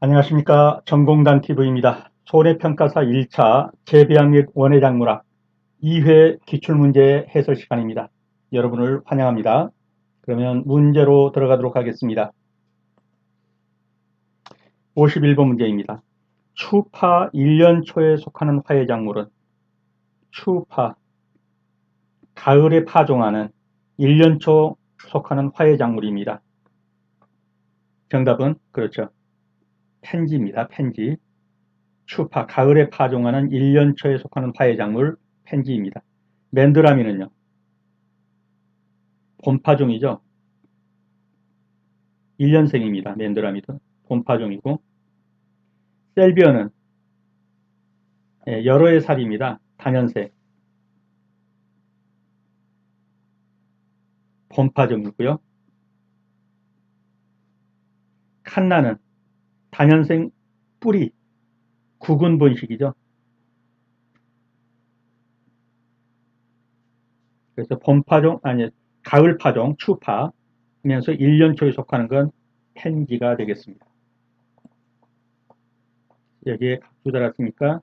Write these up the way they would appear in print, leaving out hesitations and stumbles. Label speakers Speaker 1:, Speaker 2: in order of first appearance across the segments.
Speaker 1: 안녕하십니까. 전공단 TV입니다. 손해평가사 1차 재배학 및 원예작물학 2회 기출문제 해설 시간입니다. 여러분을 환영합니다. 그러면 문제로 들어가도록 하겠습니다. 51번 문제입니다. 추파 1년 초에 속하는 화훼작물은 추파, 가을에 파종하는 1년 초 속하는 화훼작물입니다. 정답은 그렇죠. 펜지입니다. 펜지. 추파, 가을에 파종하는 1년 초에 속하는 화훼작물 펜지입니다. 맨드라미는요, 봄파종이죠. 1년생입니다. 맨드라미도 봄파종이고, 셀비어는 여러 해 살입니다. 다년생, 봄파종이고요. 칸나는 다년생 뿌리, 구근 번식이죠. 그래서 봄파종, 아니, 가을파종, 추파 하면서 1년 초에 속하는 건 펜지가 되겠습니다. 여기에 각주 달았으니까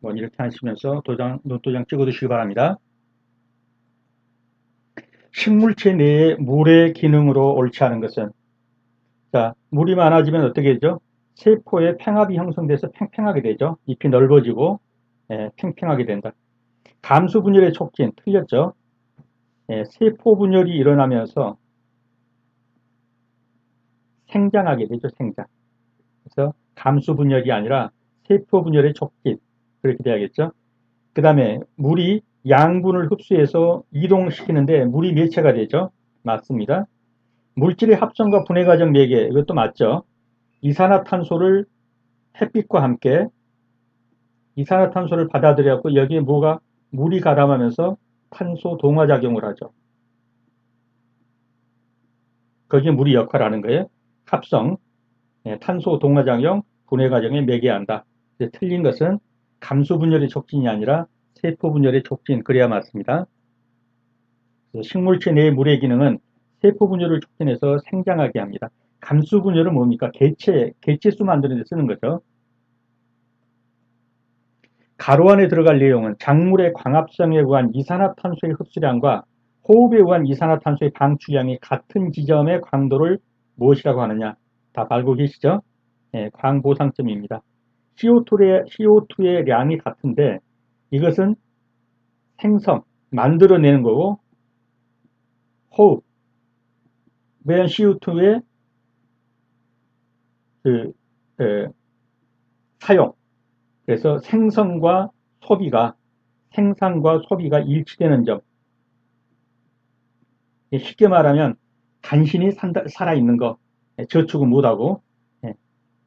Speaker 1: 뭐 이렇게 하시면서 노트장 찍어두시기 바랍니다. 식물체 내에 물의 기능으로 옳지 않은 것은, 자, 물이 많아지면 어떻게 되죠? 세포에 팽압이 형성돼서 팽팽하게 되죠. 잎이 넓어지고 팽팽하게 된다. 감수 분열의 촉진 틀렸죠. 세포 분열이 일어나면서 생장하게 되죠. 생장. 그래서 감수 분열이 아니라 세포 분열의 촉진, 그렇게 돼야겠죠. 그 다음에 물이 양분을 흡수해서 이동시키는데 물이 매체가 되죠. 맞습니다. 물질의 합성과 분해 과정 매개, 이것도 맞죠. 이산화탄소를 햇빛과 함께 이산화탄소를 받아들여갖고 여기에 물이 가담하면서 탄소 동화작용을 하죠. 거기에 물이 역할을 하는 거예요. 합성, 탄소 동화작용, 분해 과정에 매개한다. 틀린 것은 감수 분열의 촉진이 아니라 세포 분열의 촉진, 그래야 맞습니다. 식물체 내의 물의 기능은 세포 분열을 촉진해서 생장하게 합니다. 감수 분열은 뭡니까? 개체수 만드는 데 쓰는 거죠. 가로 안에 들어갈 내용은 작물의 광합성에 의한 이산화탄소의 흡수량과 호흡에 의한 이산화탄소의 방출량이 같은 지점의 광도를 무엇이라고 하느냐? 다 알고 계시죠? 광보상점입니다. CO2의 량이 같은데 이것은 만들어내는 거고, 호흡, 매연 CO2의 사용, 그래서 생산과 소비가 일치되는 점. 쉽게 말하면 간신히 살아있는 거, 저축은 못하고,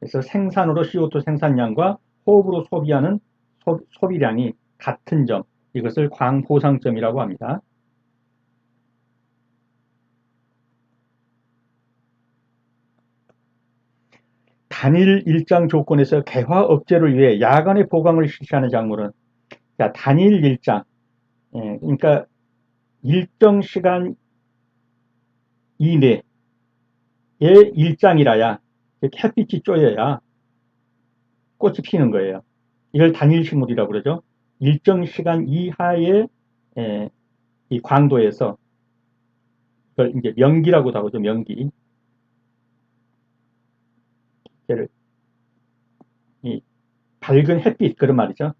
Speaker 1: 그래서 생산으로 CO2 생산량과 호흡으로 소비하는 소비량이 같은 점, 이것을 광보상점이라고 합니다. 단일 일장 조건에서 개화 억제를 위해 야간에 보강을 실시하는 작물은, 자, 단일 일장, 그러니까 일정 시간 이내의 일장이라야, 햇빛이 쪼여야 꽃이 피는 거예요. 이걸 단일식물이라고 그러죠. 일정 시간 이하의 이 광도에서, 그걸 이제 명기라고도 하죠. 명기. 이 밝은 햇빛, 그런 말이죠.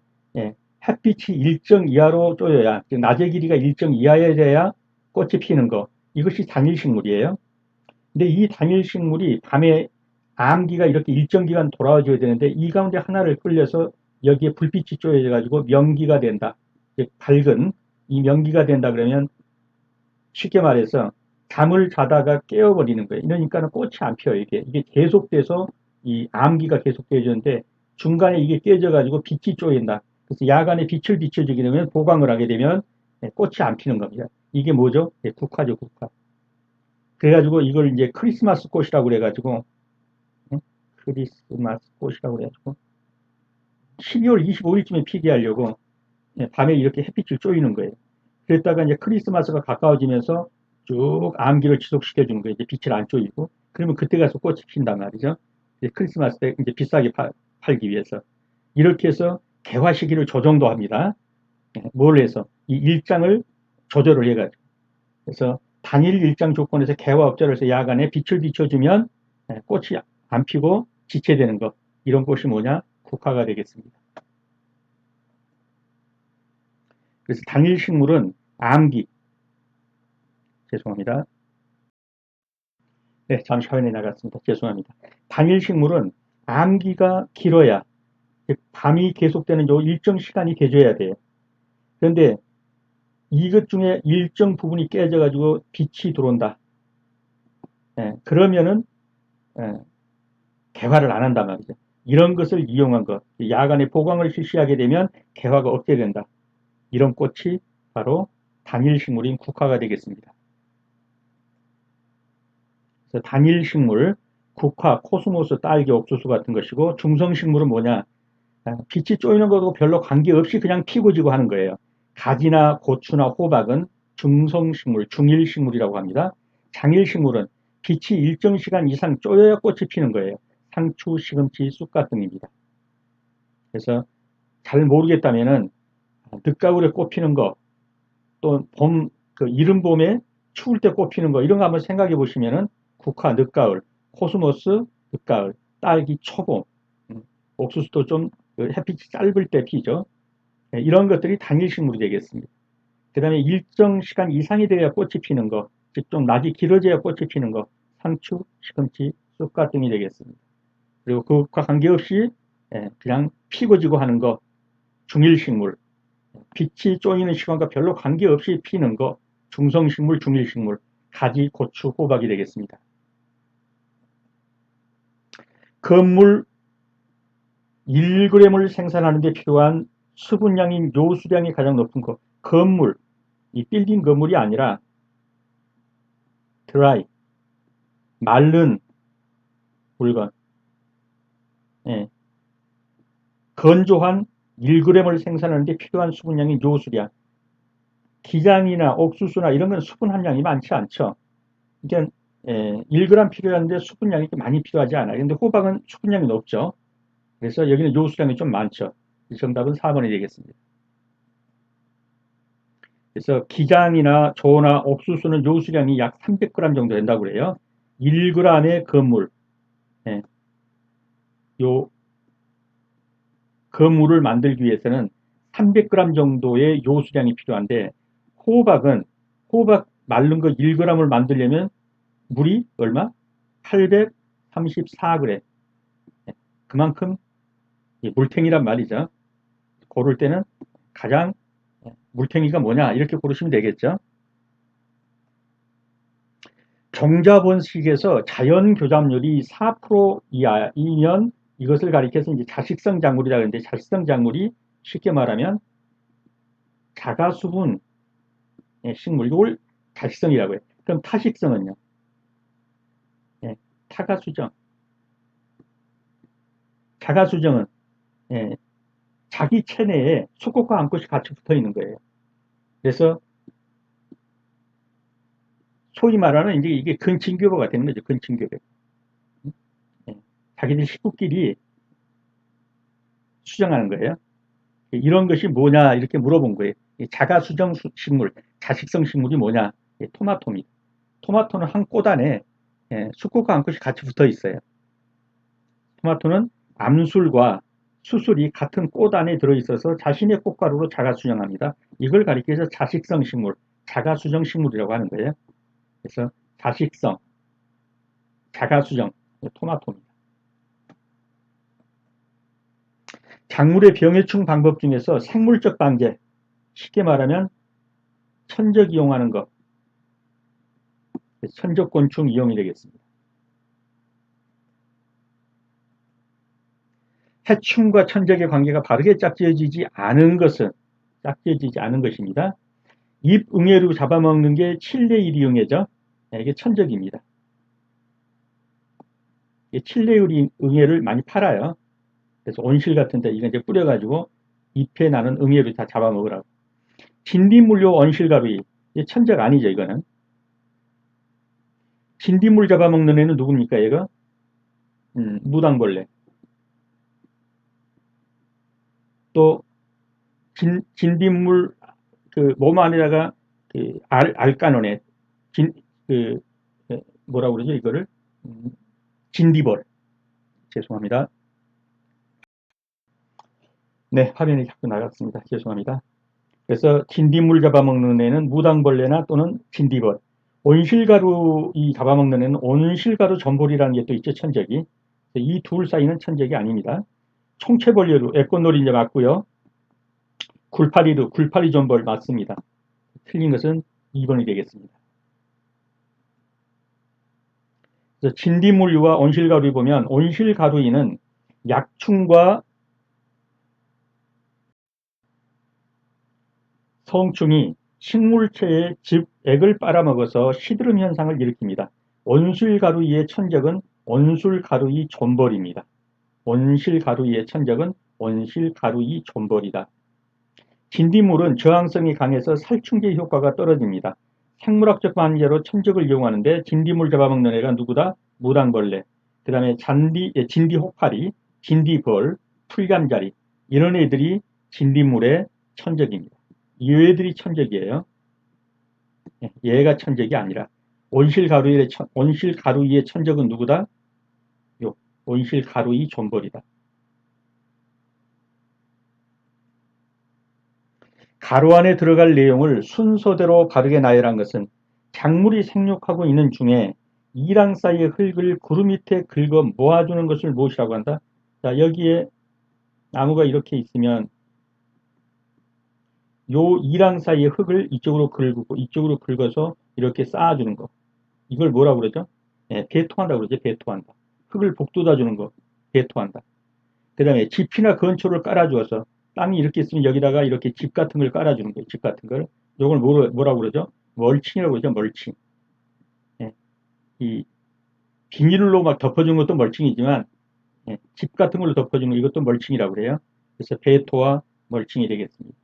Speaker 1: 햇빛이 일정 이하로 쪼여야, 즉 낮의 길이가 일정 이하에 돼야 꽃이 피는 거. 이것이 단일식물이에요. 근데 이 단일식물이 밤에 암기가 이렇게 일정 기간 돌아와줘야 되는데 이 가운데 하나를 끌려서 여기에 불빛이 쪼여져 가지고 명기가 된다. 즉 밝은 이 명기가 된다 그러면, 쉽게 말해서 잠을 자다가 깨어버리는 거예요. 이러니까 꽃이 안 피어요. 이게 계속돼서 이 암기가 계속되어지는데 중간에 이게 깨져가지고 빛이 쪼인다. 그래서 야간에 빛을 비춰주게 되면, 보강을 하게 되면 꽃이 안 피는 겁니다. 이게 뭐죠? 국화죠, 국화. 그래가지고 이걸 이제 크리스마스 꽃이라고 그래가지고, 크리스마스 꽃이라고 그래가지고 12월 25일쯤에 피게 하려고 밤에 이렇게 햇빛을 쪼이는 거예요. 그랬다가 이제 크리스마스가 가까워지면서 쭉 암기를 지속시켜 주는 거예요. 이제 빛을 안 쪼이고. 그러면 그때 가서 꽃이 핀단 말이죠. 크리스마스 때 이제 비싸게 팔기 위해서. 이렇게 해서 개화 시기를 조정도 합니다. 뭘 해서? 이 일장을 조절을 해가지고. 그래서 단일 일장 조건에서 개화업자를 해서 야간에 빛을 비춰주면 꽃이 안 피고 지체되는 것. 이런 꽃이 뭐냐? 국화가 되겠습니다. 그래서 단일 식물은 암기. 죄송합니다. 네, 잠시 화면에 나갔습니다. 죄송합니다. 단일 식물은 암기가 길어야 밤이 계속되는 요 일정 시간이 돼줘야 돼요. 그런데 이것 중에 일정 부분이 깨져가지고 빛이 들어온다. 그러면은 개화를 안 한단 말이죠. 이런 것을 이용한 것, 야간에 보광을 실시하게 되면 개화가 억제된다. 이런 꽃이 바로 단일 식물인 국화가 되겠습니다. 그래서 단일 식물, 국화, 코스모스, 딸기, 옥수수 같은 것이고, 중성 식물은 뭐냐? 빛이 쪼이는 것도 별로 관계없이 그냥 피고 지고 하는 거예요. 가지나 고추나 호박은 중성식물, 중일식물이라고 합니다. 장일식물은 빛이 일정 시간 이상 쪼여야 꽃이 피는 거예요. 상추, 시금치, 쑥갓 등입니다. 그래서 잘 모르겠다면은 늦가을에 꽃 피는 거, 또 봄, 그 이른 봄에 추울 때 꽃 피는 거 이런 거 한번 생각해 보시면은 국화 늦가을, 코스모스 늦가을, 딸기 초봄, 옥수수도 좀 햇빛이 짧을 때 피죠. 이런 것들이 단일식물이 되겠습니다. 그 다음에 일정 시간 이상이 돼야 꽃이 피는 거, 즉 좀 낮이 길어져야 꽃이 피는 거, 상추, 시금치, 쑥갓 등이 되겠습니다. 그리고 그것과 관계없이 그냥 피고 지고 하는 거, 중일식물, 빛이 쪼이는 시간과 별로 관계없이 피는 거, 중성식물, 중일식물, 가지, 고추, 호박이 되겠습니다. 건물 1g을 생산하는 데 필요한 수분량인 요수량이 가장 높은 거. 건물, 이 빌딩 건물이 아니라 드라이, 마른 물건, 예, 건조한 1g을 생산하는 데 필요한 수분량인 요수량. 기장이나 옥수수나 이런 건 수분 함량이 많지 않죠. 그러니까 1g 필요한데 수분량이 많이 필요하지 않아요. 근데 호박은 수분량이 높죠. 그래서 여기는 요수량이 좀 많죠. 이 정답은 4번이 되겠습니다. 그래서 기장이나 조나 옥수수는 요수량이 약 300g 정도 된다고 그래요. 1g의 건물, 예, 요 건물을 만들기 위해서는 300g 정도의 요수량이 필요한데 호박 마른 거 1g을 만들려면 물이 얼마? 834g. 그만큼 물탱이란 말이죠. 고를 때는 가장 물탱이가 뭐냐 이렇게 고르시면 되겠죠. 정자번식에서 자연 교잡률이 4% 이하이면 이것을 가리켜서 이제 자식성 작물이라 하는데 자식성 작물이 쉽게 말하면 자가수분 식물 이걸 자식성이라고 해요. 그럼 타식성은요? 예, 타가수정. 자가수정은 예, 자기 체내에 수컷과 암컷이 같이 붙어 있는 거예요. 그래서 소위 말하는 이제 이게 근친교배가 되는 거죠. 근친교배. 예, 자기들 식구끼리 수정하는 거예요. 이런 것이 뭐냐 이렇게 물어본 거예요. 자가수정 식물, 자식성 식물이 뭐냐? 토마토입니다. 토마토는 한 꽃 안에 수꽃과 암꽃이 같이 붙어 있어요. 토마토는 암술과 수술이 같은 꽃 안에 들어있어서 자신의 꽃가루로 자가수정합니다. 이걸 가리켜서 자식성 식물, 자가수정 식물이라고 하는 거예요. 그래서 자식성, 자가수정, 토마토입니다. 작물의 병해충 방법 중에서 생물적 방제, 쉽게 말하면 천적 이용하는 것, 천적곤충 이용이 되겠습니다. 해충과 천적의 관계가 바르게 짝지어지지 않은 것입니다. 잎 응애로 잡아먹는 게 칠레이리 응애죠. 이게 천적입니다. 칠레이리 응애를 많이 팔아요. 그래서 온실 같은 데 이거 이제 뿌려가지고 잎에 나는 응애를 다 잡아먹으라고. 진딧물요 온실가루이. 천적 아니죠, 이거는. 진딧물 잡아먹는 애는 누굽니까, 얘가? 무당벌레. 또 진딧물 그 몸 안에다가 그 알까노네 진, 그 뭐라고 그러죠 이거를 진디벌. 죄송합니다. 네, 화면이 자꾸 나갔습니다. 죄송합니다. 그래서 진딧물 잡아먹는 애는 무당벌레나 또는 진디벌. 온실가루 이 잡아먹는 애는 온실가루 전벌이라는 게 또 있죠, 천적이. 이 둘 사이는 천적이 아닙니다. 총체벌레로 애꽃놀이 이제 맞고요. 굴파리도 굴파리 전벌 맞습니다. 틀린 것은 2번이 되겠습니다. 그래서 진딧물류와 온실가루에 보면 온실가루이는 약충과 성충이 식물체의 즙액을 빨아먹어서 시드름 현상을 일으킵니다. 온실가루이의 천적은 온실가루이 존벌입니다. 온실가루이의 천적은 온실가루이 존벌이다. 진딧물은 저항성이 강해서 살충제 효과가 떨어집니다. 생물학적 관계로 천적을 이용하는데 진딧물 잡아먹는 애가 누구다? 무당벌레. 그 다음에 진디호파리, 진디벌, 풀잠자리 이런 애들이 진딧물의 천적입니다. 이 애들이 천적이에요. 얘가 천적이 아니라 온실가루이의 천적은 누구다? 요 온실가루이 존벌이다. 가루 안에 들어갈 내용을 순서대로 바르게 나열한 것은 작물이 생육하고 있는 중에 이랑 사이의 흙을 구름 밑에 긁어 모아주는 것을 무엇이라고 한다? 자, 여기에 나무가 이렇게 있으면 요 이랑 사이의 흙을 이쪽으로 긁고 이쪽으로 긁어서 이렇게 쌓아주는 거. 이걸 뭐라고 그러죠? 배토한다고 그러죠. 배토한다. 흙을 복돋아 주는 거. 배토한다. 그 다음에 집이나 건초를 깔아주어서 땅이 이렇게 있으면 여기다가 이렇게 집 같은 걸 깔아주는 거예요. 집 같은 걸. 이걸 뭐라고 그러죠? 멀칭이라고 그러죠. 멀칭. 예, 이 비닐로 막 덮어주는 것도 멀칭이지만 집 같은 걸로 덮어주는 이것도 멀칭이라고 그래요. 그래서 배토와 멀칭이 되겠습니다.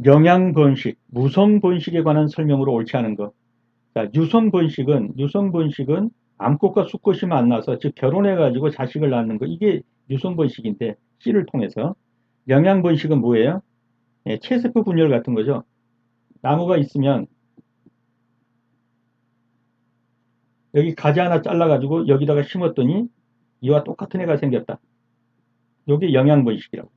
Speaker 1: 영양번식, 무성번식에 관한 설명으로 옳지 않은 것. 자, 유성번식은 암꽃과 수꽃이 만나서 즉 결혼해가지고 자식을 낳는 거 이게 유성번식인데 씨를 통해서 영양번식은 뭐예요? 체세포 분열 같은 거죠. 나무가 있으면 여기 가지 하나 잘라가지고 여기다가 심었더니 이와 똑같은 애가 생겼다. 이게 영양번식이라고.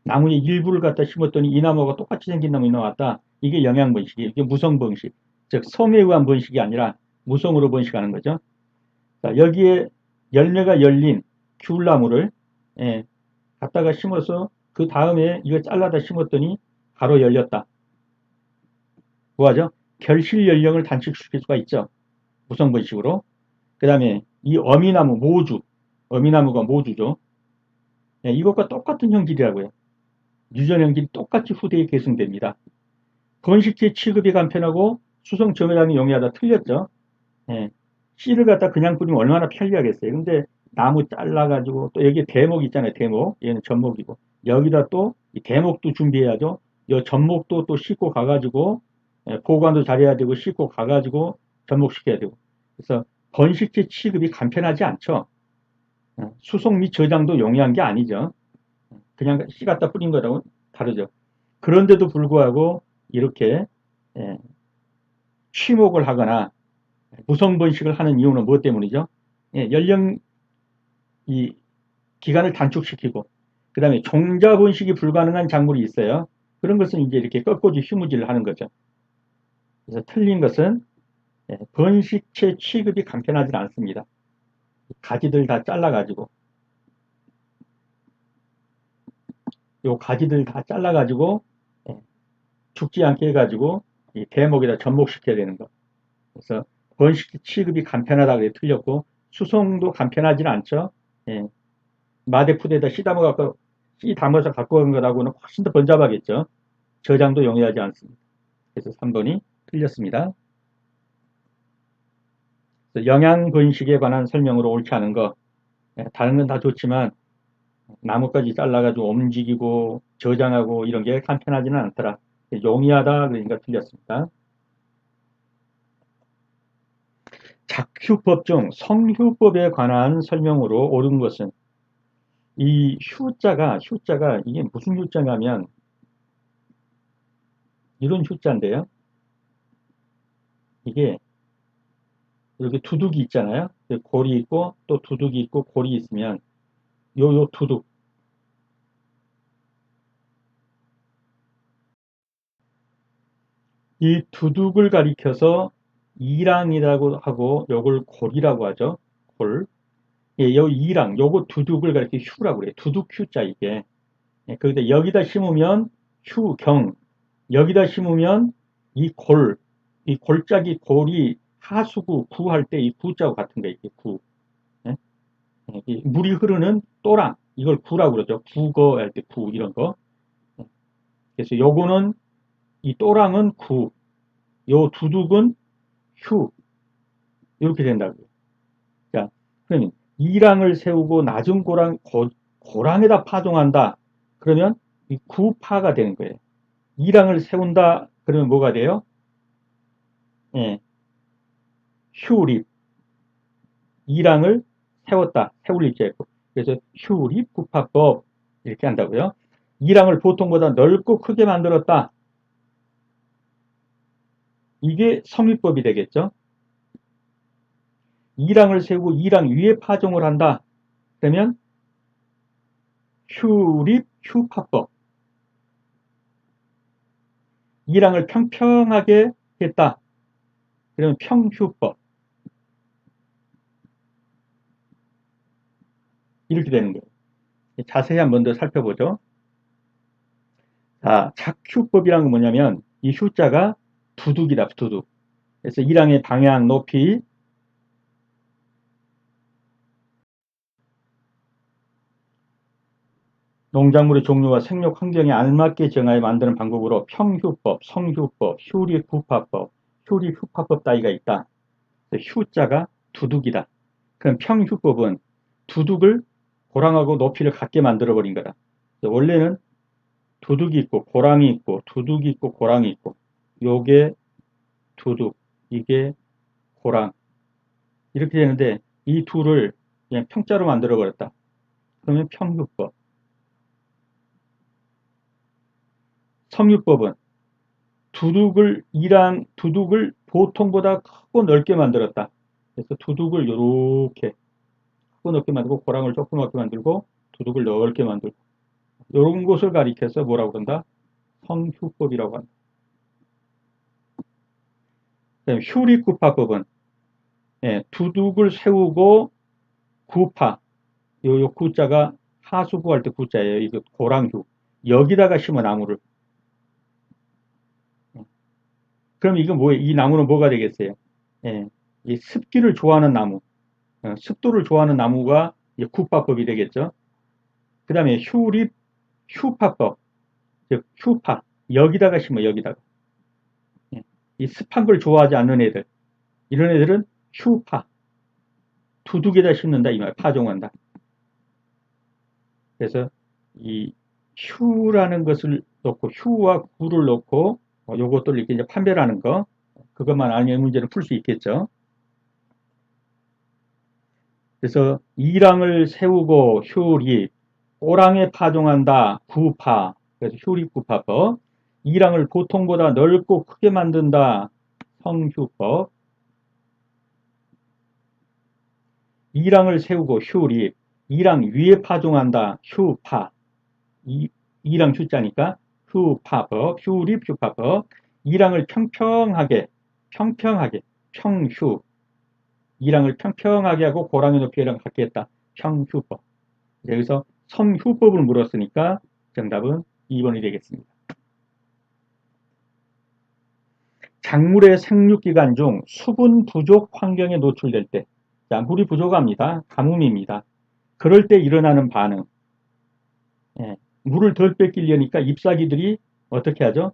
Speaker 1: 나무의 일부를 갖다 심었더니 이 나무가 똑같이 생긴 나무가 나왔다. 이게 영양번식이에요. 이게 무성번식. 즉 성에 의한 번식이 아니라 무성으로 번식하는 거죠. 자, 여기에 열매가 열린 귤나무를 갖다가 심어서 그 다음에 이거 잘라다 심었더니 바로 열렸다. 뭐하죠? 결실 연령을 단축시킬 수가 있죠. 무성번식으로. 그 다음에 이 어미나무가 모주죠. 이것과 똑같은 형질이라고요. 유전 형질이 똑같이 후대에 계승됩니다. 번식지 취급이 간편하고 수성 점유량이 용이하다 틀렸죠. 예, 씨를 갖다 그냥 뿌리면 얼마나 편리하겠어요. 근데 나무 잘라가지고 또 여기 대목 있잖아요. 대목. 얘는 전목이고. 여기다 또 대목도 준비해야죠. 이 전목도 또 싣고 가가지고 보관도 잘해야 되고 싣고 가가지고 전목시켜야 되고. 그래서 번식지 취급이 간편하지 않죠. 수송 및 저장도 용이한 게 아니죠. 그냥 씨 갖다 뿌린 거라고 다르죠. 그런데도 불구하고 이렇게 취목을 하거나 무성번식을 하는 이유는 무엇 때문이죠? 연령 이 기간을 단축시키고 그 다음에 종자번식이 불가능한 작물이 있어요. 그런 것은 이제 이렇게 꺾어지 휴무질을 하는 거죠. 그래서 틀린 것은 번식체 취급이 간편하지 않습니다. 가지들 다 잘라가지고 요 가지들 다 잘라가지고 죽지 않게 해가지고 이 대목에다 접목시켜야 되는 거. 그래서 번식 취급이 간편하다 그래 틀렸고 수송도 간편하지는 않죠. 마대푸대에다 씨 담아서 갖고 간 거라고는 훨씬 더 번잡하겠죠. 저장도 용이하지 않습니다. 그래서 3번이 틀렸습니다. 영양 번식에 관한 설명으로 옳지 않은 거. 다른 건 다 좋지만 나뭇가지 잘라가지고 움직이고 저장하고 이런 게 간편하지는 않더라. 용이하다 그러니까 틀렸습니다. 작휴법 중 성휴법에 관한 설명으로 옳은 것은 이 휴자가 이게 무슨 휴자냐면 이런 휴자인데요. 이게 이렇게 두둑이 있잖아요. 골이 있고 또 두둑이 있고 골이 있으면 요 두둑 이 두둑을 가리켜서 이랑이라고 하고 요걸 골이라고 하죠. 골. 예, 요 이랑 요거 두둑을 가리켜 휴라고 그래요. 두둑 휴자 이게. 예, 그런데 여기다 심으면 휴경. 여기다 심으면 이 골, 이 골짜기 골이 하수구 구할 때 이 구자하고 같은 거 이게 구. 예? 예, 이 물이 흐르는 또랑 이걸 구라고 그러죠. 구거 할 때 구 이런 거. 예, 그래서 요거는 이 또랑은 구, 요 두둑은 휴 이렇게 된다고요. 자, 그러면 이랑을 세우고 낮은 고랑에다 파종한다. 그러면 이 구파가 되는 거예요. 이랑을 세운다. 그러면 뭐가 돼요? 예, 휴립. 이랑을 세웠다. 세울 일자였고. 그래서 휴립 구파법 이렇게 한다고요. 이랑을 보통보다 넓고 크게 만들었다. 이게 성립법이 되겠죠. 이랑을 세우고 이랑 위에 파종을 한다. 그러면 휴립 휴파법. 이랑을 평평하게 했다. 그러면 평휴법. 이렇게 되는 거예요. 자세히 한 번 더 살펴보죠. 자, 작휴법이란 건 뭐냐면 이 휴자가 두둑이다, 두둑. 그래서 이랑의 방향, 높이, 농작물의 종류와 생육 환경에 알맞게 정하여 만드는 방법으로 평휴법, 성휴법, 휴립후파법, 휴립후파법 따위가 있다. 휴자가 두둑이다. 그럼 평휴법은 두둑을 고랑하고 높이를 같게 만들어 버린 거다. 원래는 두둑이 있고 고랑이 있고 두둑이 있고 고랑이 있고 요게 두둑, 이게 고랑 이렇게 되는데 이 둘을 그냥 평자로 만들어 버렸다. 그러면 평휴법. 성휴법은 두둑을 보통보다 크고 넓게 만들었다. 그래서 두둑을 이렇게 크고 넓게 만들고 고랑을 조그맣게 만들고 두둑을 넓게 만들고 이런 것을 가리켜서 뭐라고 그런다? 성휴법이라고 한다. 그다음에 휴립구파법은 예, 두둑을 세우고 구파 요 구자가 하수구할 때 구자예요. 이거 고랑휴 여기다가 심어 나무를. 그럼 이거 뭐예요? 이 나무는 뭐가 되겠어요? 예, 이 습기를 좋아하는 나무, 습도를 좋아하는 나무가 구파법이 되겠죠. 그 다음에 휴파법, 즉 휴파 여기다가 심어 여기다가. 예, 이 습한 걸 좋아하지 않는 애들, 이런 애들은 휴파 두둑에다 심는다 이 말, 파종한다. 그래서 이 휴라는 것을 놓고 휴와 구를 놓고 요것들 이렇게 이제 판별하는 거 그것만 알면 문제를 풀 수 있겠죠. 그래서 이랑을 세우고 휴립, 오랑에 파종한다 구파, 그래서 휴립구파법. 이랑을 보통보다 넓고 크게 만든다 성휴법. 이랑을 세우고 휴립, 이랑 위에 파종한다 휴파. 이랑 휴자니까 휴파법, 휴립 휴파법. 이랑을 평평하게 평휴. 이랑을 평평하게 하고 고랑의 높이랑 같게 했다 평휴법. 여기서 성휴법을 물었으니까 정답은 2번이 되겠습니다. 작물의 생육기간 중 수분 부족 환경에 노출될 때, 자, 물이 부족합니다. 가뭄입니다. 그럴 때 일어나는 반응. 예, 물을 덜 뺏기려니까 잎사귀들이 어떻게 하죠?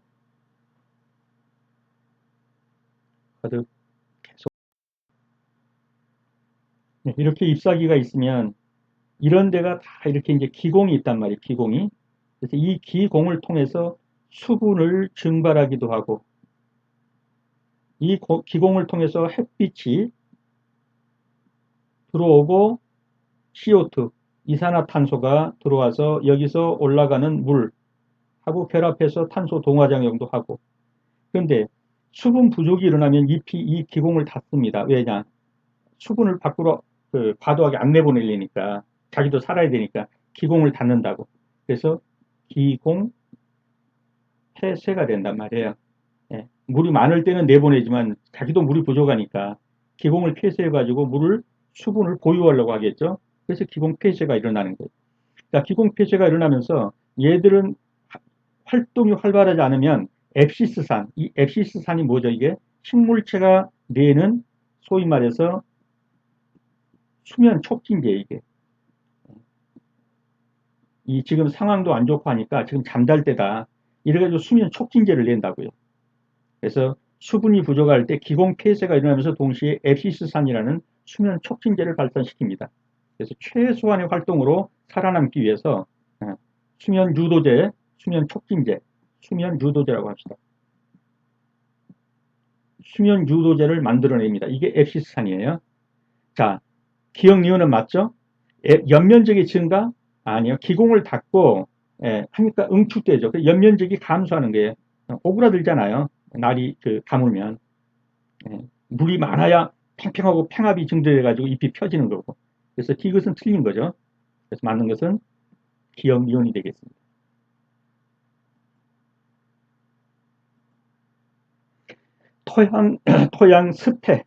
Speaker 1: 거듭 계속. 네, 이렇게 잎사귀가 있으면 이런 데가 다 이렇게 이제 기공이 있단 말이에요. 기공이. 그래서 이 기공을 통해서 수분을 증발하기도 하고, 이 기공을 통해서 햇빛이 들어오고 CO2, 이산화탄소가 들어와서 여기서 올라가는 물하고 결합해서 탄소 동화작용도 하고. 그런데 수분 부족이 일어나면 이 기공을 닫습니다. 왜냐? 수분을 밖으로 과도하게 안 내보내려니까, 자기도 살아야 되니까 기공을 닫는다고. 그래서 기공 폐쇄가 된단 말이에요. 예, 물이 많을 때는 내보내지만 자기도 물이 부족하니까 기공을 폐쇄해가지고 수분을 보유하려고 하겠죠. 그래서 기공 폐쇄가 일어나는 거예요. 자, 기공 폐쇄가 일어나면서 얘들은 활동이 활발하지 않으면 앱시스산, 이 앱시스산이 뭐죠? 이게 식물체가 내는 소위 말해서 수면 촉진제, 이게. 이 지금 상황도 안 좋고 하니까 지금 잠잘 때다. 이래가지고 수면 촉진제를 낸다고요. 그래서 수분이 부족할 때 기공 폐쇄가 일어나면서 동시에 앱시스산이라는 수면 촉진제를 발산시킵니다. 그래서 최소한의 활동으로 살아남기 위해서 수면 유도제, 수면 촉진제, 수면 유도제라고 합시다. 수면 유도제를 만들어냅니다. 이게 앱시스산이에요. 자, 기억 니은은 맞죠? 연면적이 증가? 아니요. 기공을 닫고 하니까 응축되죠. 연면적이 감소하는 거예요. 오그라들잖아요. 날이 가물면. 물이 많아야 팽팽하고 팽합이 증대해가지고 잎이 펴지는 거고. 그래서 디귿은 틀린 거죠. 그래서 맞는 것은 기억 니은이 되겠습니다. 토양, 토양 습해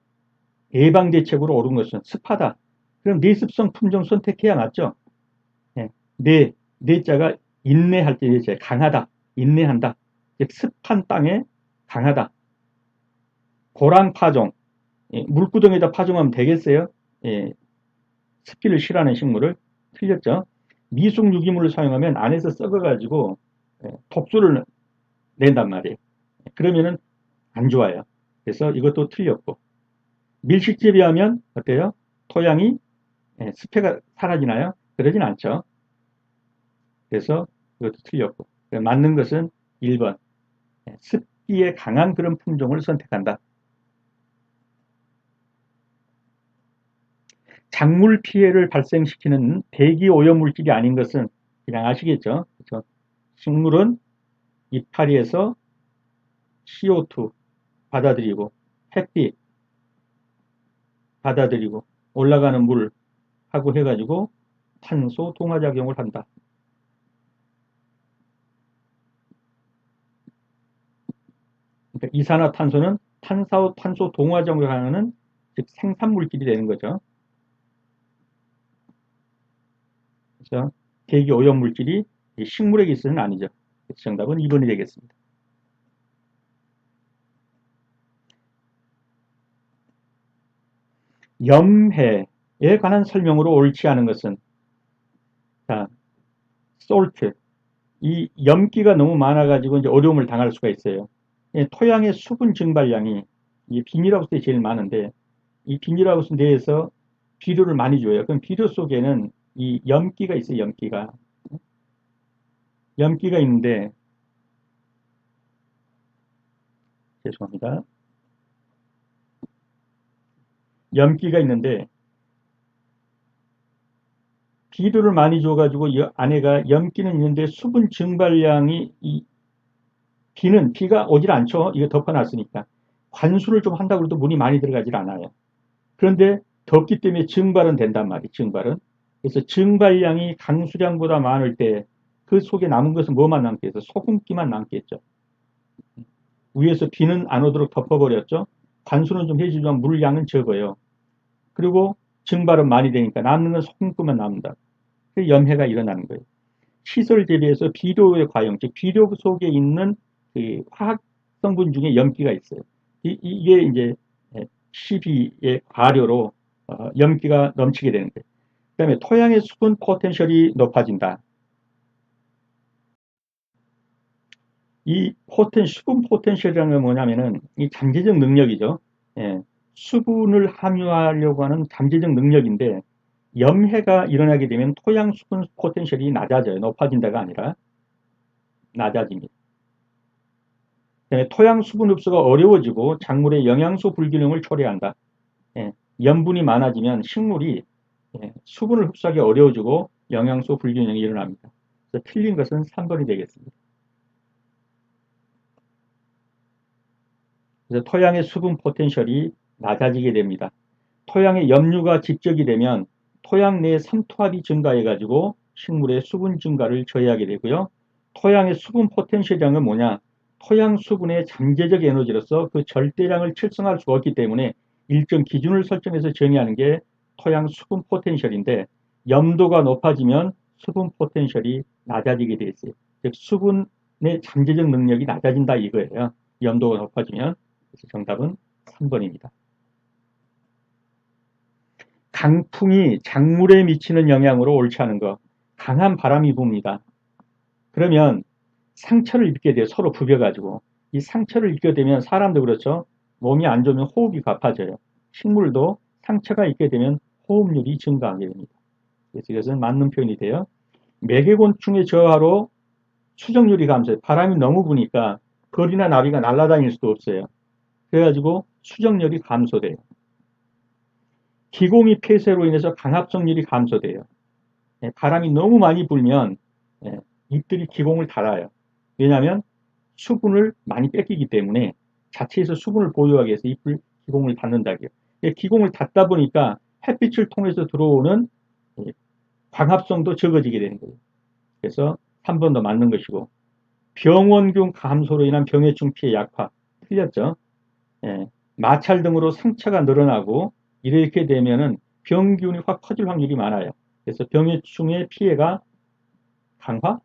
Speaker 1: 예방 대책으로 옳은 것은 습하다. 그럼 내습성 품종 선택해야 맞죠? 예, 내자가 인내할 때 내자 강하다, 인내한다. 습한 땅에 강하다. 고랑 파종, 물구덩이에다 파종하면 되겠어요? 예, 습기를 싫어하는 식물을 틀렸죠. 미숙 유기물을 사용하면 안에서 썩어가지고 독소를 낸단 말이에요. 그러면은 안 좋아요. 그래서 이것도 틀렸고, 밀식 재배하면 어때요? 토양이 습해가 사라지나요? 그러진 않죠. 그래서 이것도 틀렸고, 맞는 것은 1번 습기에 강한 그런 품종을 선택한다. 작물 피해를 발생시키는 대기 오염물질이 아닌 것은 그냥 아시겠죠? 그렇죠? 식물은 이파리에서 CO2 받아들이고 햇빛 받아들이고 올라가는 물하고 해가지고 탄소 동화작용을 한다. 그러니까 이산화탄소는 탄소 동화작용을 하는 즉 생산물질이 되는 거죠. 그래서 대기 오염물질이 식물에게 있어서는 아니죠. 정답은 2번이 되겠습니다. 염해에 관한 설명으로 옳지 않은 것은 자, 솔트 이 염기가 너무 많아가지고 이제 어려움을 당할 수가 있어요. 토양의 수분 증발량이 이 비닐하우스에 제일 많은데 이 비닐하우스 내에서 비료를 많이 줘요. 그럼 비료 속에는 이 염기가 있어요. 염기가 있는데 죄송합니다. 염기가 있는데 비료를 많이 줘가지고 안에가 염기는 있는데 수분 증발량이 비가 오질 않죠. 이거 덮어놨으니까 관수를 좀 한다고 해도 물이 많이 들어가질 않아요. 그런데 덥기 때문에 증발은 된단 말이에요. 증발은. 그래서 증발량이 강수량보다 많을 때 그 속에 남은 것은 뭐만 남겠어? 소금기만 남겠죠. 위에서 비는 안 오도록 덮어버렸죠. 관수는 좀 해주지만 물량은 적어요. 그리고 증발은 많이 되니까 남는 건 소금기만 남는다. 그 염해가 일어나는 거예요. 시설 재배에서 비료의 과용, 즉 비료 속에 있는 그 화학 성분 중에 염기가 있어요. 이게 이제 시비의 과료로 염기가 넘치게 되는 거예요. 그 다음에 토양의 수분 포텐셜이 높아진다. 이 수분 포텐셜이라는 건 뭐냐면은 이 잠재적 능력이죠. 예, 수분을 함유하려고 하는 잠재적 능력인데 염해가 일어나게 되면 토양 수분 포텐셜이 낮아져요. 높아진다가 아니라 낮아집니다. 그다음에 토양 수분 흡수가 어려워지고 작물의 영양소 불균형을 초래한다. 예, 염분이 많아지면 식물이 수분을 흡수하기 어려워지고 영양소 불균형이 일어납니다. 그래서 틀린 것은 3번이 되겠습니다. 그래서 토양의 수분 포텐셜이 낮아지게 됩니다. 토양의 염류가 집적이 되면 토양 내 삼투압이 증가해가지고 식물의 수분 증가를 저해하게 되고요. 토양의 수분 포텐셜량은 뭐냐? 토양 수분의 잠재적 에너지로서 그 절대량을 측정할 수가 없기 때문에 일정 기준을 설정해서 정의하는 게 토양 수분 포텐셜인데 염도가 높아지면 수분 포텐셜이 낮아지게 돼 있어요. 즉 수분의 잠재적 능력이 낮아진다 이거예요. 염도가 높아지면. 그래서 정답은 3번입니다. 강풍이 작물에 미치는 영향으로 옳지 않은 거. 강한 바람이 붑니다. 그러면 상처를 입게 돼요. 서로 부벼가지고. 이 상처를 입게 되면 사람도 그렇죠. 몸이 안 좋으면 호흡이 가빠져요. 식물도 상처가 있게 되면 호흡률이 증가하게 됩니다. 그래서 이것은 맞는 표현이 돼요. 매개곤충의 저하로 수정률이 감소해요. 바람이 너무 부니까 벌이나 나비가 날아다닐 수도 없어요. 그래가지고 수정률이 감소돼요. 기공이 폐쇄로 인해서 강합성률이 감소돼요. 바람이 너무 많이 불면 잎들이 기공을 닳아요. 왜냐하면 수분을 많이 뺏기기 때문에 자체에서 수분을 보유하기 위해서 잎을 기공을 닫는다고요. 기공을 닫다 보니까 햇빛을 통해서 들어오는 광합성도 적어지게 되는 거예요. 그래서 3번 더 맞는 것이고 병원균 감소로 인한 병해충 피해 약화 틀렸죠. 마찰 등으로 상처가 늘어나고 이렇게 되면은 병균이 확 퍼질 확률이 많아요. 그래서 병해충의 피해가 강화,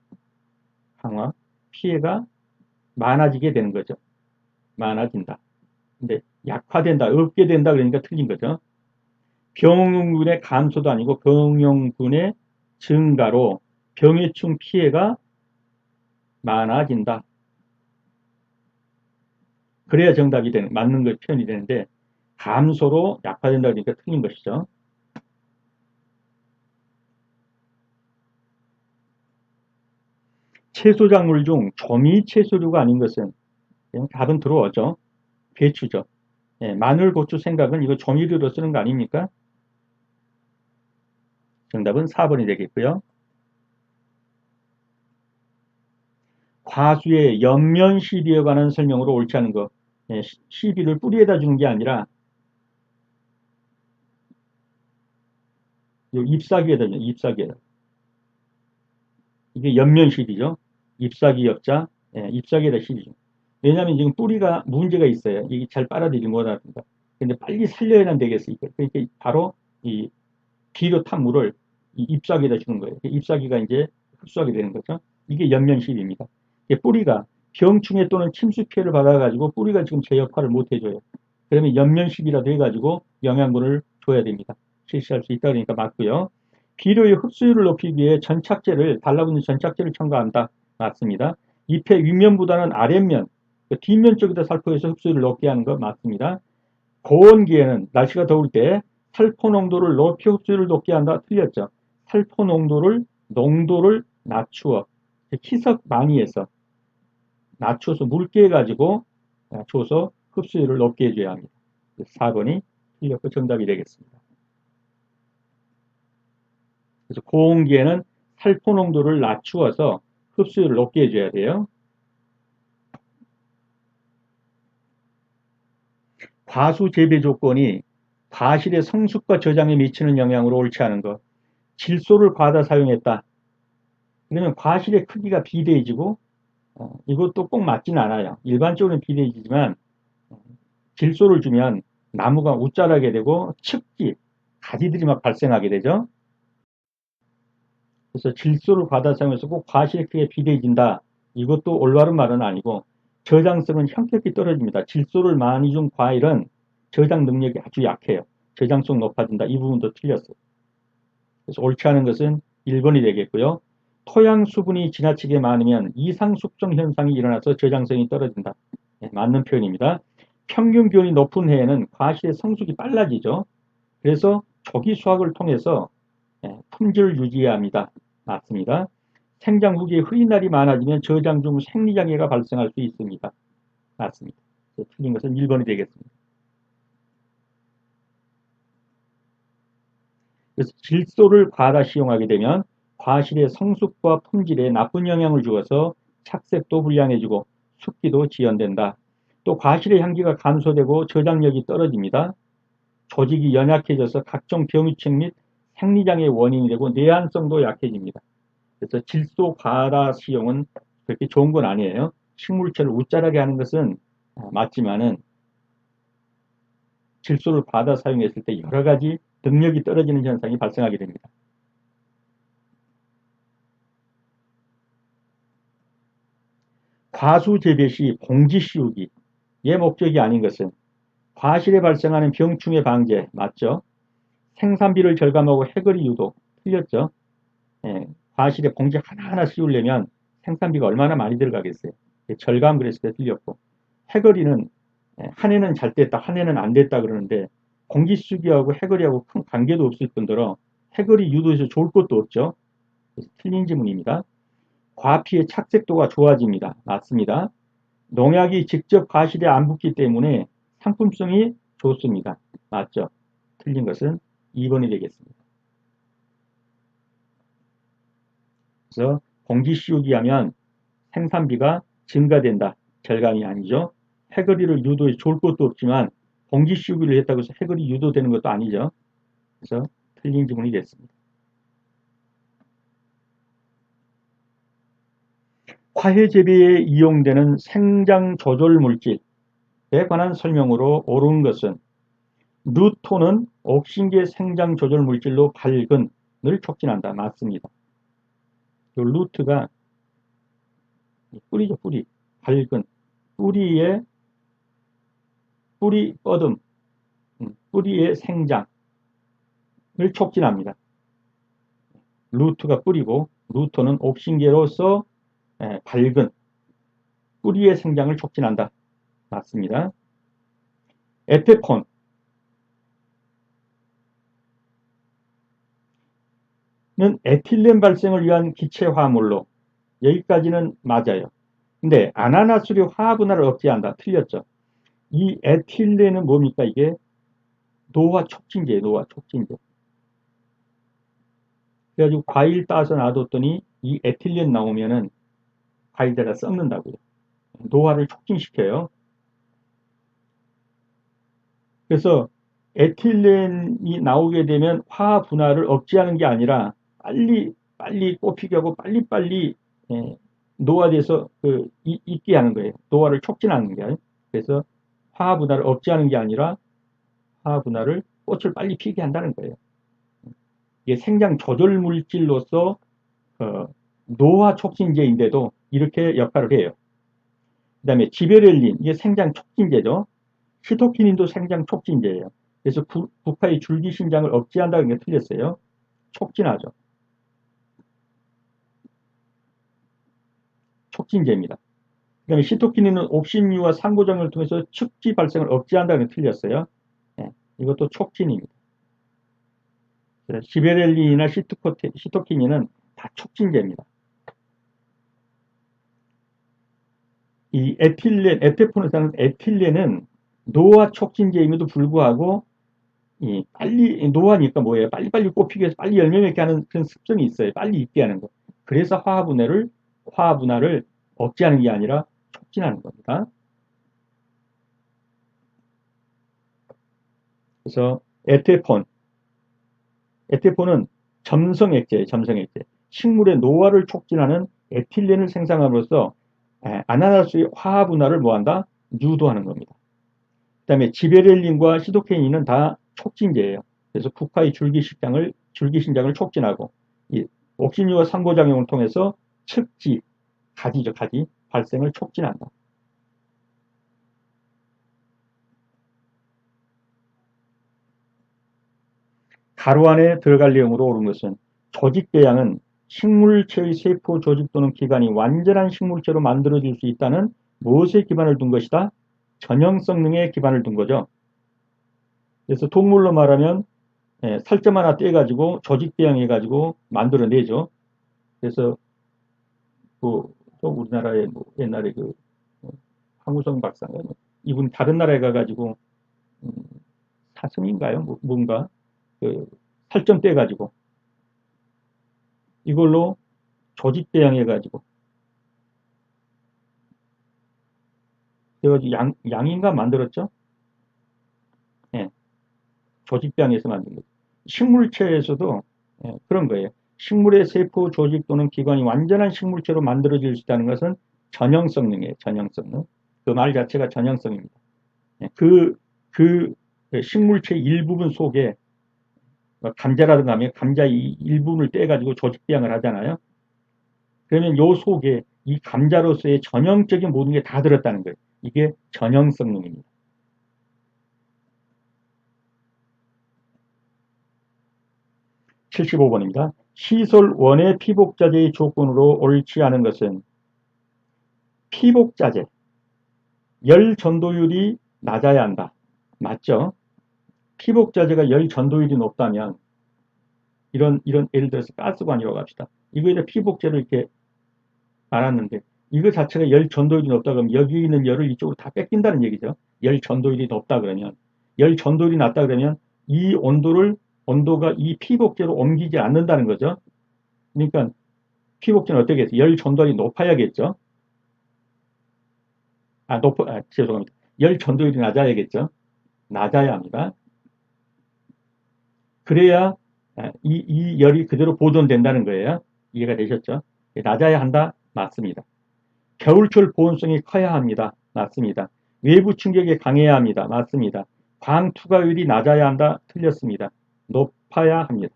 Speaker 1: 피해가 많아지게 되는 거죠. 많아진다. 근데 약화된다, 없게 된다 그러니까 틀린 거죠. 병용군의 감소도 아니고 병용군의 증가로 병해충 피해가 많아진다. 그래야 정답이 되는, 맞는 것 표현이 되는데 감소로 약화된다 그러니까 틀린 것이죠. 채소작물 중 조미 채소류가 아닌 것은 그냥 답은 들어오죠. 배추죠. 마늘, 고추, 생각은 이거 조미료로 쓰는 거 아닙니까? 정답은 4번이 되겠고요. 과수의 옆면 시비에 관한 설명으로 옳지 않은 거. 시비를 뿌리에다 주는 게 아니라 잎사귀에다 주는 잎사귀에다. 이게 옆면 시비죠. 잎사귀 옆자, 잎사귀에다 시비 죠. 왜냐하면 지금 뿌리가 문제가 있어요. 이게 잘 빨아들이지 못하니까. 근데 빨리 살려야만 되겠어요. 그러니까 바로 이 뒤로 탄 물을 이 잎사귀에다 주는 거예요. 잎사귀가 이제 흡수하게 되는 거죠. 이게 옆면십입니다. 뿌리가 병충해 또는 침수 피해를 받아가지고 뿌리가 지금 제 역할을 못 해줘요. 그러면 옆면십이라도 해가지고 영양분을 줘야 됩니다. 실시할 수 있다 그러니까 맞고요. 비료의 흡수율을 높이기 위해 전착제를 달라붙는 전착제를 첨가한다. 맞습니다. 잎의 윗면보다는 아랫면, 뒷면 쪽에다 살포해서 흡수율을 높게 하는 거 맞습니다. 고온기에는 날씨가 더울 때 살포 농도를 높여 흡수율을 높게 한다. 틀렸죠. 살포 농도를 낮추어 희석 많이 해서 낮춰서 묽게 해가지고 줘서 흡수율을 높게 해줘야 합니다. 4번이 틀렸고 정답이 되겠습니다. 그래서 고온기에는 살포 농도를 낮추어서 흡수율을 높게 해줘야 돼요. 과수 재배 조건이 과실의 성숙과 저장에 미치는 영향으로 옳지 않은 것. 질소를 과다 사용했다. 그러면 과실의 크기가 비대해지고 이것도 꼭 맞지는 않아요. 일반적으로는 비대해지지만 질소를 주면 나무가 웃자라게 되고 측지, 가지들이 막 발생하게 되죠. 그래서 질소를 과다 사용해서 꼭 과실의 크기가 비대해진다. 이것도 올바른 말은 아니고 저장성은 현격히 떨어집니다. 질소를 많이 준 과일은 저장 능력이 아주 약해요. 저장성 높아진다. 이 부분도 틀렸어요. 그래서 옳지 않은 것은 1번이 되겠고요. 토양 수분이 지나치게 많으면 이상 숙성 현상이 일어나서 저장성이 떨어진다. 맞는 표현입니다. 평균 기온이 높은 해에는 과실의 성숙이 빨라지죠. 그래서 조기 수확을 통해서 품질을 유지해야 합니다. 맞습니다. 생장 후기에 흐린 날이 많아지면 저장 중 생리장애가 발생할 수 있습니다. 맞습니다. 틀린 것은 1번이 되겠습니다. 그래서 질소를 과다 시용하게 되면 과실의 성숙과 품질에 나쁜 영향을 주어서 착색도 불량해지고 습기도 지연된다. 또 과실의 향기가 감소되고 저장력이 떨어집니다. 조직이 연약해져서 각종 병유증 및 생리장애의 원인이 되고 내한성도 약해집니다. 그래서 질소 과다 시용은 그렇게 좋은 건 아니에요. 식물체를 웃자라게 하는 것은 맞지만은 질소를 과다 사용했을 때 여러 가지 능력이 떨어지는 현상이 발생하게 됩니다. 과수 재배 시 봉지 씌우기의 목적이 아닌 것은 과실에 발생하는 병충해 방제 맞죠? 생산비를 절감하고 해거리 유도 틀렸죠? 예, 과실에 봉지 하나하나 씌우려면 생산비가 얼마나 많이 들어가겠어요? 절감 그랬을 때 틀렸고 해거리는 한 해는 잘 됐다 한 해는 안 됐다 그러는데 공기 씌우기하고 해거리하고 큰 관계도 없을 뿐더러 해거리 유도에서 좋을 것도 없죠. 그래서 틀린 지문입니다. 과피의 착색도가 좋아집니다. 맞습니다. 농약이 직접 과실에 안 붙기 때문에 상품성이 좋습니다. 맞죠? 틀린 것은 2번이 되겠습니다. 그래서 공기 씌우기 하면 생산비가 증가된다. 절감이 아니죠. 해거리를 유도해 좋을 것도 없지만 공기 씌우기를 했다고 해서 해거리 유도되는 것도 아니죠. 그래서 틀린 지문이 됐습니다. 화해 재배에 이용되는 생장 조절 물질에 관한 설명으로 옳은 것은 루토는 옥신계 생장 조절 물질로 발근을 촉진한다. 맞습니다. 루트가 뿌리죠, 뿌리. 발근. 뿌리의 뿌리 뻗음, 뿌리의 생장을 촉진합니다. 루트가 뿌리고 루토는 옥신계로서 발근, 뿌리의 생장을 촉진한다. 맞습니다. 에테폰은 에틸렌 발생을 위한 기체 화합물로 여기까지는 맞아요. 근데 아나나수류 화합분할을 억제한다. 틀렸죠. 이 에틸렌은 뭡니까? 이게 노화 촉진제예요. 노화 촉진제. 그래가지고 과일 따서 놔뒀더니 이 에틸렌 나오면은 과일들이 썩는다고요. 노화를 촉진시켜요. 그래서 에틸렌이 나오게 되면 화학 분할을 억제하는 게 아니라 빨리 꽃피게 하고 빨리빨리 노화돼서 있게 하는 거예요. 노화를 촉진하는 게 아니에요. 그래서 화학 분할을 억제하는 게 아니라 화학 분할을 꽃을 빨리 피게 한다는 거예요. 이게 생장 조절 물질로서 노화 촉진제인데도 이렇게 역할을 해요. 그 다음에 지베렐린, 이게 생장 촉진제죠. 시토키닌도 생장 촉진제예요. 그래서 국화의 줄기 신장을 억제한다는 게 틀렸어요. 촉진하죠. 촉진제입니다. 그 다음에 시토키닌은 옥신유와 상고작용을 통해서 축지 발생을 억제한다는 게 틀렸어요. 네, 이것도 촉진입니다. 지베렐린이나 시토키닌은 다 촉진제입니다. 이 에테폰에서는 에틸렌은 노화 촉진제임에도 불구하고 빨리 노화니까 뭐예요? 빨리빨리 꽃피게 해서 빨리 열매 맺게 하는 그런 습성이 있어요. 빨리 익게 하는 거. 그래서 화합분할을 억제하는 게 아니라 촉진하는 겁니다. 그래서 에테폰은 점성액제예요. 점성액제. 식물의 노화를 촉진하는 에틸렌을 생산함으로써 아나나수의 화합분할을 뭐한다? 유도하는 겁니다. 그 다음에 지베렐린과 시도케인은 다 촉진제예요. 그래서 국화의 줄기신장을 촉진하고 이 옥신유와 상고작용을 통해서 가지죠, 가지 발생을 촉진한다. 가루 안에 들어갈 내용으로 옳은 것은 조직배양은 식물체의 세포 조직 또는 기관이 완전한 식물체로 만들어질 수 있다는 무엇에 기반을 둔 것이다? 전형성 능에 기반을 둔 거죠. 그래서 동물로 말하면 살점 하나 떼가지고 조직배양해가지고 만들어내죠. 그래서 또 우리나라에 뭐 옛날에 황우성 박사가 이분 다른 나라에 가가지고 사슴인가요? 뭔가 그 살점 떼가지고 이걸로 조직배양해가지고 그래가지고 양인가 만들었죠? 예, 조직배양해서 만든 거죠. 식물체에서도 그런 거예요. 식물의 세포 조직 또는 기관이 완전한 식물체로 만들어질 수 있다는 것은 전형성능이에요. 전형성능. 그 말 자체가 전형성입니다. 예, 그 식물체 일부분 속에 감자라든가 하면 감자 일부분을 떼가지고 조직배양을 하잖아요. 그러면 요 속에 이 감자로서의 전형적인 모든 게 다 들었다는 거예요. 이게 전형성능입니다. 75번입니다. 시설 원의 피복자재의 조건으로 옳지 않은 것은 피복자재, 열 전도율이 낮아야 한다. 맞죠? 피복자재가 열 전도율이 높다면 이런 예를 들어서 가스관이라고 합시다. 이거에다 피복제를 이렇게 말았는데 이거 자체가 열 전도율이 높다 그러면 여기 있는 열을 이쪽으로 다 뺏긴다는 얘기죠. 열 전도율이 높다 그러면 열 전도율이 낮다 그러면 이 온도가 이 피복제로 옮기지 않는다는 거죠. 그러니까 피복제는 어떻게 해서 열 전도율이 높아야겠죠. 죄송합니다. 열 전도율이 낮아야겠죠. 낮아야 합니다. 그래야 이 열이 그대로 보존된다는 거예요. 이해가 되셨죠? 낮아야 한다? 맞습니다. 겨울철 보온성이 커야 합니다. 맞습니다. 외부 충격에 강해야 합니다. 맞습니다. 광 투과율이 낮아야 한다. 틀렸습니다. 높아야 합니다.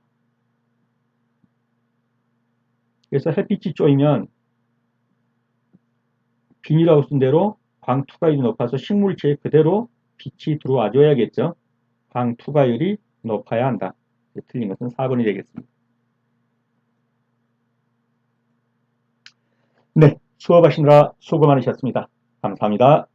Speaker 1: 그래서 햇빛이 쪼이면 비닐하우스대로 광 투과율이 높아서 식물체에 그대로 빛이 들어와 줘야겠죠. 광 투과율이 높아야 한다. 틀린 것은 4번이 되겠습니다. 네, 수업하시느라 수고 많으셨습니다. 감사합니다.